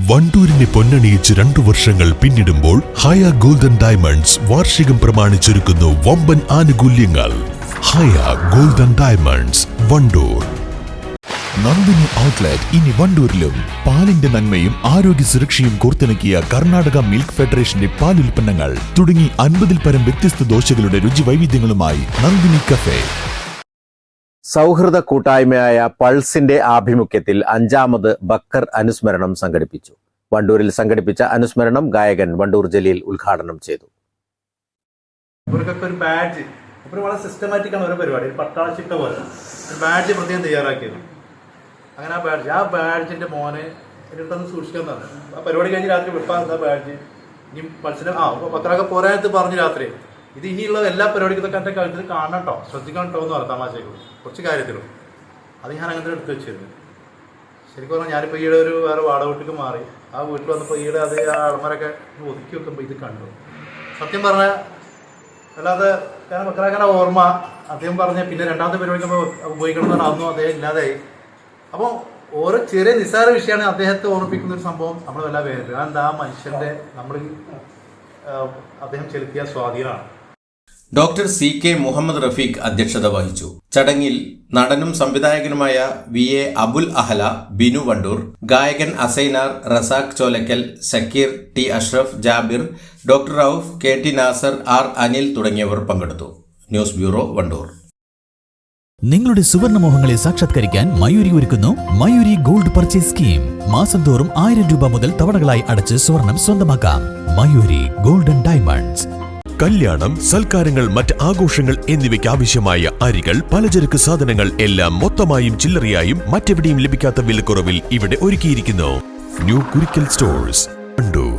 വണ്ടൂരിനെ പൊന്നണിയിച്ച് 2 വർഷങ്ങൾ പിന്നിടുമ്പോൾ ഹയ golden diamonds വാർഷികം പ്രമാണിച്ചൊരുക്കുന്നു വമ്പൻ ആനുകൂല്യങ്ങൾ. Haya golden diamonds, Wandoor. Nandini outlet ഇനി വണ്ടൂരിലും. പാലിന്റെ നന്മയും ആരോഗ്യ സുരക്ഷയും കോർത്തിണക്കിയ കർണാടക മിൽക്ക് ഫെഡറേഷന്റെ പാലുൽപ്പന്നങ്ങൾ തുടങ്ങി 50-ൽ പരം വ്യത്യസ്ത ദോശകളുടെ രുചി വൈവിധ്യങ്ങളുമായി നന്ദിനി കഫേ. സൗഹൃദ കൂട്ടായ്മയായ പൾസിന്റെ ആഭിമുഖ്യത്തിൽ 5ാമത് ബക്കർ അനുസ്മരണം സംഘടിപ്പിച്ചു. വണ്ടൂരിൽ സംഘടിപ്പിച്ച അനുസ്മരണം ഗായകൻ വണ്ടൂർ ജലീൽ ഉദ്ഘാടനം ചെയ്തു. ഇവർക്കൊക്കെ ഒരു ബാഡ്ജ്, വളരെ സിസ്റ്റമാറ്റിക് ആണ് ഒരു പരിപാടി, ഒരു പട്ടാള ചിട്ട പോലെ ഒരു ബാഡ്ജ് പ്രത്യേകം തയ്യാറാക്കിയത്. അങ്ങനെ ആ ബാഡ്ജിന്റെ മോനെ എന്നിട്ടൊന്ന് സൂക്ഷിക്കാൻ തന്നെ. ആ പരിപാടി കഴിഞ്ഞ് രാത്രി വെപ്പാ ബാഡ്ജ് ഇനി പൾസിന് പത്രമൊക്കെ പോരാനത്ത് പറഞ്ഞു രാത്രി ഇത് ഇനിയുള്ള എല്ലാ പരിപാടിക്കും എൻ്റെ കഴുത്തിൽ കാണണം കേട്ടോ, ശ്രദ്ധിക്കണം കേട്ടോ എന്ന് പറയാം. തമാശയ്ക്ക് കുറച്ച് കാര്യത്തിലും അത് ഞാൻ അങ്ങനത്തെ എടുത്ത് വെച്ചിരുന്നു. ശരിക്കും പറഞ്ഞാൽ ഞാനിപ്പോൾ ഈയിടെ ഒരു വേറെ വാടക വീട്ടിലേക്ക് മാറി. ആ വീട്ടിൽ വന്നപ്പോൾ ഈയിടെ അത് ആ അളമരൊക്കെ ഒതുക്കി വെക്കുമ്പോൾ ഇത് കണ്ടു. സത്യം പറഞ്ഞാൽ അല്ലാതെ കാരണം വെക്കറാക്കാൻ്റെ ഓർമ്മ അദ്ദേഹം പറഞ്ഞ പിന്നെ 2ാമത്തെ പരിപാടിക്കുമ്പോൾ ഉപയോഗിക്കണമെന്നാണ് അതൊന്നും അദ്ദേഹം ഇല്ലാതായി. അപ്പോൾ ഓരോ ചെറിയ നിസ്സാര വിഷയമാണ് അദ്ദേഹത്തെ ഓർമ്മിപ്പിക്കുന്ന ഒരു സംഭവം നമ്മൾ വല്ല പേര്. കാരണം ആ മനുഷ്യൻ്റെ നമ്മൾ അദ്ദേഹം ചെലുത്തിയ സ്വാധീനമാണ്. ഡോക്ടർ CK മുഹമ്മദ് റഫീഖ് അധ്യക്ഷത വഹിച്ചു. ചടങ്ങിൽ നടനും സംവിധായകനുമായ VA അബുൽ അഹല, ബിനു വണ്ടൂർ, ഗായകൻ Asainar, Razak Cholakkal, Zakir, T Ashraf, Jabir, doctor Rauf, KT Nasar, R Anil തുടങ്ങിയവർ പങ്കെടുത്തു. News bureau, Wandoor. നിങ്ങളുടെ സുവർണമോഹങ്ങളെ സാക്ഷാത്കരിക്കാൻ മയൂരി ഒരുക്കുന്നു മയൂരി ഗോൾഡ് പർച്ചേസ് സ്കീം. മാസം തോറും 1000 രൂപ മുതൽ തവണകളായി അടച്ച് സ്വർണം സ്വന്തമാക്കാം. Mayuri golden diamonds. കല്യാണം, സൽക്കാരങ്ങൾ, മറ്റ് ആഘോഷങ്ങൾ എന്നിവയ്ക്ക് ആവശ്യമായ അരികൾ, പലചരക്ക് സാധനങ്ങൾ എല്ലാം മൊത്തമായും ചില്ലറയായും മറ്റെവിടെയും ലഭിക്കാത്ത വിലക്കുറവിൽ ഇവിടെ ഒരുക്കിയിരിക്കുന്നു. New Kurikkal stores, Wandoor.